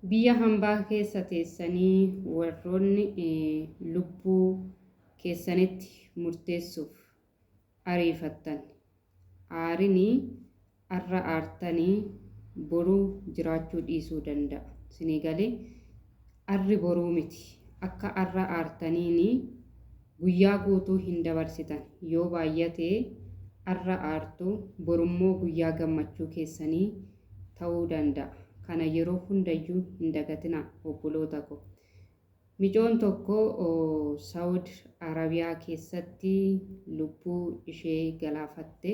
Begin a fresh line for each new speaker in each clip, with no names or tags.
biyya hambaa keessa teessanii warroonni lubbuu keessanitti murteessuuf ariifattan aarini arra aartanii boruu jiraachuu dhiisuu danda'a. Isinii galee arri boruu miti. Akka arra aartaniini guyyaa guutuu hin dabarsitan. Yoo baay'atee arra aartuu borummoo guyyaa gammachuu keessanii ta'uu danda'a. Kana yeroo hundayyuu hin dagatina obboloota ko. Micoon tokko Saawud Arabiyaa keessatti lubbuu ishee galaafatte.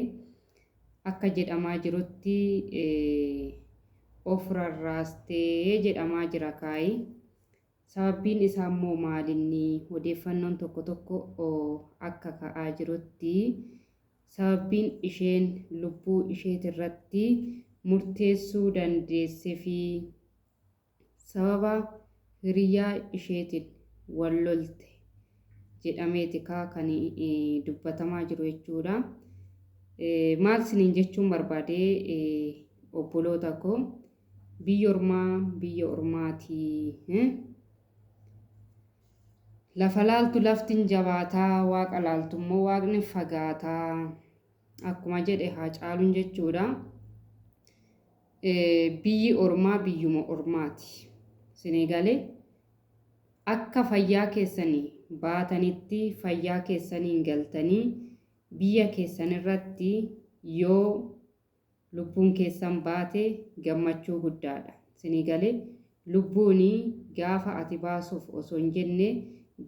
Akka jedhamaa jirutti of rarraastee jedhamaa jira kaayi. Sababbiin isaa immoo maalinni odeeffannoon tokko tokko akka ka'aa jirutti sababbiin isheen lubbuu isheetirratti murteessuu dandeessee fi sababa hiriyaa isheetiin wal lolte jedhameeti kan dubbatamaa jiru jechuudha. Maal isiniin jechuun barbaadee obboloota koo biyya ormaatii lafa laaltu laftin jabaataa waaqa laaltummoo waaqni fagaataa akkuma jedhe Haacaaluun jechuudha. Biyyi ormaa biyyuma ormaati. Isinii galee akka fayyaa keessanii baatanitti fayyaa keessaniin galtanii biyya keessanirratti yoo lubbuun keessan baate gammachuu guddaadha. Isinii galee lubbuun gaafa ati baasuuf osoo hin jenne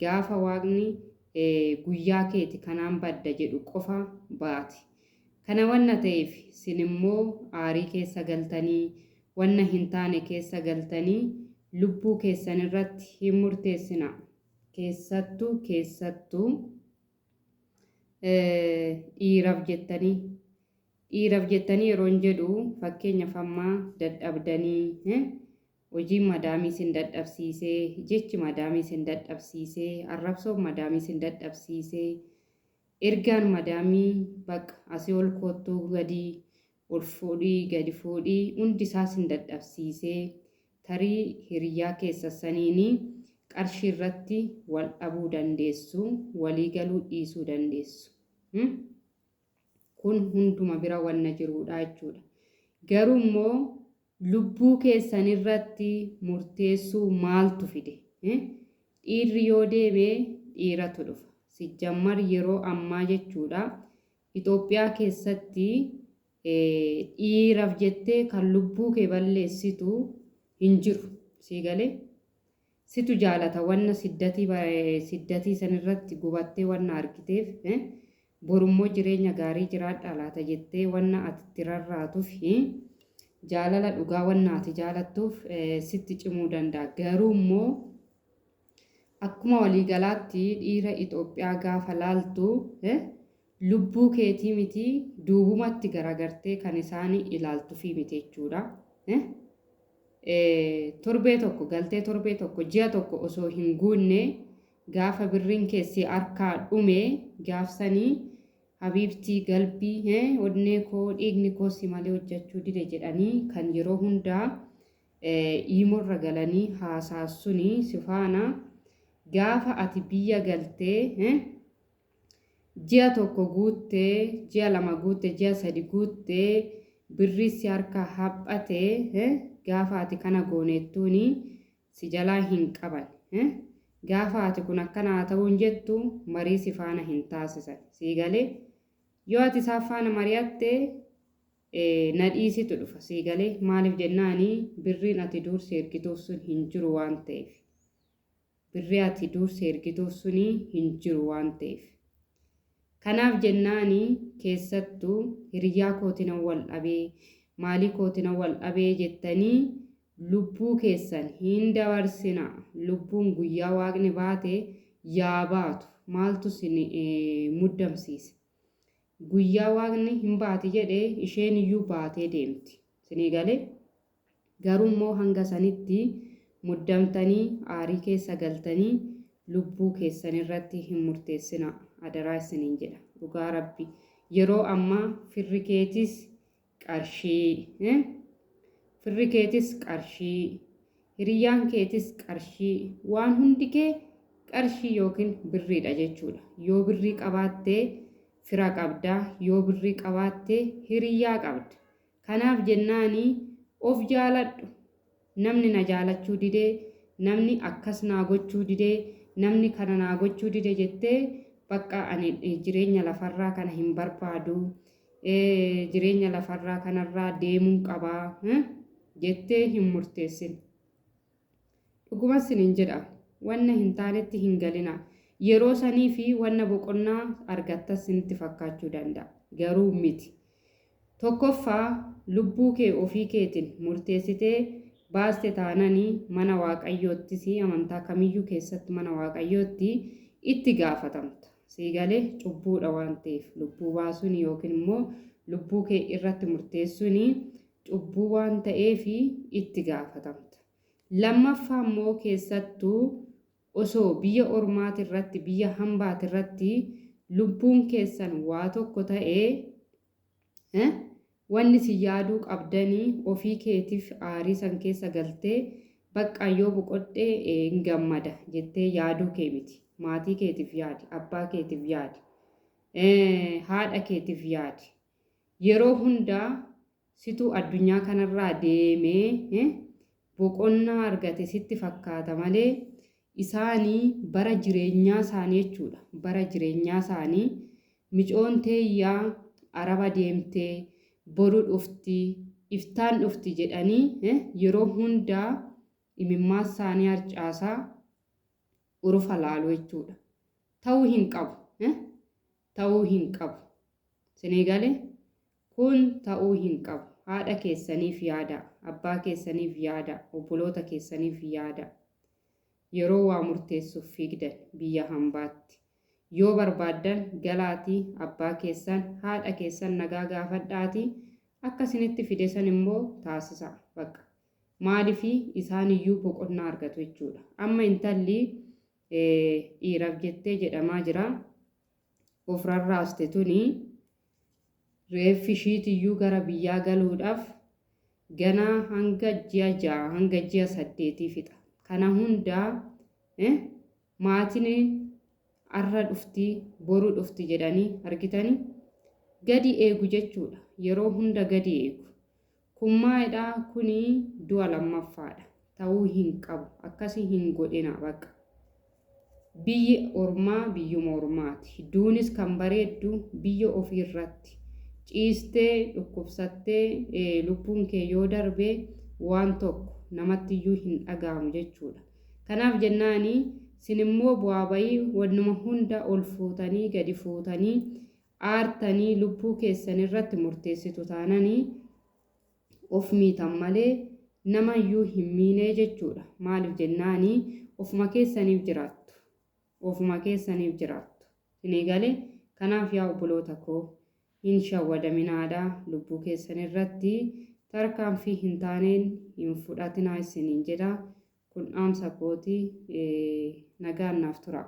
gaafa waaqni guyyaa keeti kanaan badda jedhu qofa baati. Kana wanna ta'eef isin immoo aarii keessa galtanii wanna hin taane keessa galtanii lubbuu keessanirratti hin murteessina. Keessattuu dhiiraaf jettanii yeroo jedhu fakkeenyaaf ammaa dadhabdanii hojii madaamii sin dadhabsiisee jechi madaamii sin dadhabsiisee arrabsoon madaamii sin dadhabsiisee ergaan madaamii baqa asii ol kottuu gadi ol fuudhii gadi fuudhii hundi isaa sin dadhabsiisee tarii hiriyaa keessaniini qarshii irratti wal dhabuu dandeessu walii galuu dhiisuu dandeessu. Kun hunduma bira wanna jirudha jechuudha. Garuu immoo lubbuu keessanirratti murteessuu maaltu fide? Dhiirri yoo deemee dhiiratu dhufa. Sijjammar yeroo ammaa jechuudha Itoophiyaa keessatti dhiiraaf jettee kan lubbuu kee balleessitu hin jiru. Sii galee situ jaalata wanna siddatii sanirratti gubattee wanna argiteef borummoo jireenya gaarii jiraadhaa laata jettee wanna ati itti rarraatuuf jaalala dhugaa wanna ati jaalattuuf sitti cimuu danda'a. Garuu immoo akkuma waliigalaatti dhiira Itoophiyaa gaafa laaltu lubbuu keetii miti duubumatti garagartee kan isaan ilaaltuufi miti jechuudha. Torbee tokko ji'a tokko osoo hin guunne gaafa birriin keessi harkaa dhume gaafsanii habiibtii galbii onnee koo dhiigni koo si malee hojjechuu dide jedhanii kan yeroo hundaa iimorra galanii haasaasuni sifaana gaafa ati biyya galtee ji'a tokko guuttee ji'a lama guuttee ji'a sadi guuttee birrii si harkaa haphatee gaafa ati kana gooneettuuni si jalaa hin qaban. Gaafa ati kun akkana haa ta'uun jettu marii si faana hin taasisan. Sii galee yoo ati isaa faana mari'atte nadhiisitu dhufa. Sii galee maaliif jennaanii birriin ati dursi ergituuf sun hin jiru waan ta'eef. Birrii ati dursi ergituuf suni hin jiru waan ta'eef. Kanaaf jennaanii keessattuu hiriyaa kootina wal dhabee maalii kootina wal dhabee jettanii lubbuu keessan hin dabarsina. Lubbuun guyyaa waaqni baate yaa baatu maaltu sin muddamsiise? Guyyaa waaqni hin baati jedhee isheen iyyuu baatee deemti. Sinii galee garuu immoo hanga sanitti muddamtanii aarii keessa galtanii lubbuu keessan irratti hin murteessina. Adaraa isiniin jedha. Dhugaa Rabbi yeroo ammaa firri keetis qarshii Hiriyyaan keetis qarshii waan hundi kee qarshii yookiin birriidha jechuudha. Yoo birrii qabaattee fira qabda, yoo birrii qabaattee hiriyyaa qabda. Kanaaf jennaani of jaaladhu. Namni na jaalachuu didee, namni akkas naa gochuu didee, namni kana naa gochuu didee jettee bakka ani jireenya lafarraa kana hin barbaadu, jireenya lafarraa kanarraa deemuun qabaa jettee hin murteessin. Dhuguma sinin jedha wanna hin taanetti hin galina. Yeroo sanii fi wanna boqonnaa argattas sinitti fakkaachuu danda'a. Garuu miti. Tokkoffaa lubbuu kee ofii keetiin murteessitee baaste taananii mana waaqayyoottis amantaa kamiyyuu keessatti mana waaqayyootti itti gaafatamta. Siigalee cubbuudha waan ta'eef lubbuu baasuun yookiin immoo lubbuu kee irratti murteessuun cubbuu waan ta'eef itti gaafatamta. Lammaffaa immoo keessattuu osoo biyya ormaati irratti biyya hambaati irratti lubbuun keessan waa tokko ta'ee wanni si yaaduu qabdanii ofii keetiif aarii san keessa galtee bakka yoo boqodhee hin gammada jettee yaaduu kee miti. Maatii keetiif yaadi, abbaa keetiif yaadi, haadha keetiif yaadi. Yeroo hundaa situ addunyaa kanarraa deemee boqonnaa argate sitti fakkaata malee isaanii bara jireenyaa isaanii jechuudha. Bara jireenyaa isaanii micoon teeyyaa araba deemtee boru dhufti, iftaan dhufti jedhanii yeroo hundaa imimmaa isaanii harcaasaa urufa laaluu jechuudha. Ta'uu hin qabu. Ta'uu hin qabu. Senegalee kun ta'uu hin qabu. Haadha keessaniif yaada, abbaa keessaniif yaada, obboloota keessaniif yaada. Yeroo waa murteessuuf fiigdan biyya hambaatti. Yoo barbaaddan galaatii abbaa keessan, haadha keessan nagaa gaafadhaatii akkasinitti fidesan immoo taasisa bakka. Maaliifii isaan iyyuu boqonnaa argatu jechuudha. Amma intalli dhiiraaf jettee jedhamaa jira. Of rarraaste tuni reeffi ishiitiyyuu gara biyyaa galuudhaaf ganaa hanga ji'a 6 hanga ji'a 8 fixa. Kana hundaa maatiin arra dhufti boruu dhufti jedhanii argitanii gadi eegu jechuudha. Yeroo hunda gadi eegu. Kun maalidhaa kuni du'a lammaffaadha. Ta'uu hin qabu. Akkasii hin godhina bakka. Biyyi ormaa biyyuma ormaati. Duunis kan bareeddu biyya ofii irratti. Ciistee dhukkubsattee lubbuun kee yoo darbee waan tokko namatti iyyuu hin dhaga'amu jechuudha. Kanaaf jennaani sin immoo bu'aa bayii wannuma hunda ol fuutanii gadi fuutanii aartanii lubbuu keessan irratti murteessitu taananii of miitan malee nama iyyuu hin miinee jechuudha. Maaliif jennaani ofuma keessaniif jiraattu. Ofuma keessaniif jiraattu. Senegalee kanaaf yaa obboloota koo hin shawwadaminaadha lubbuu keessan irratti tarkaanfii hin taaneen hin fudhatinaa isiniin jedha. Kun dhaamsa kooti nagaan naaf tura.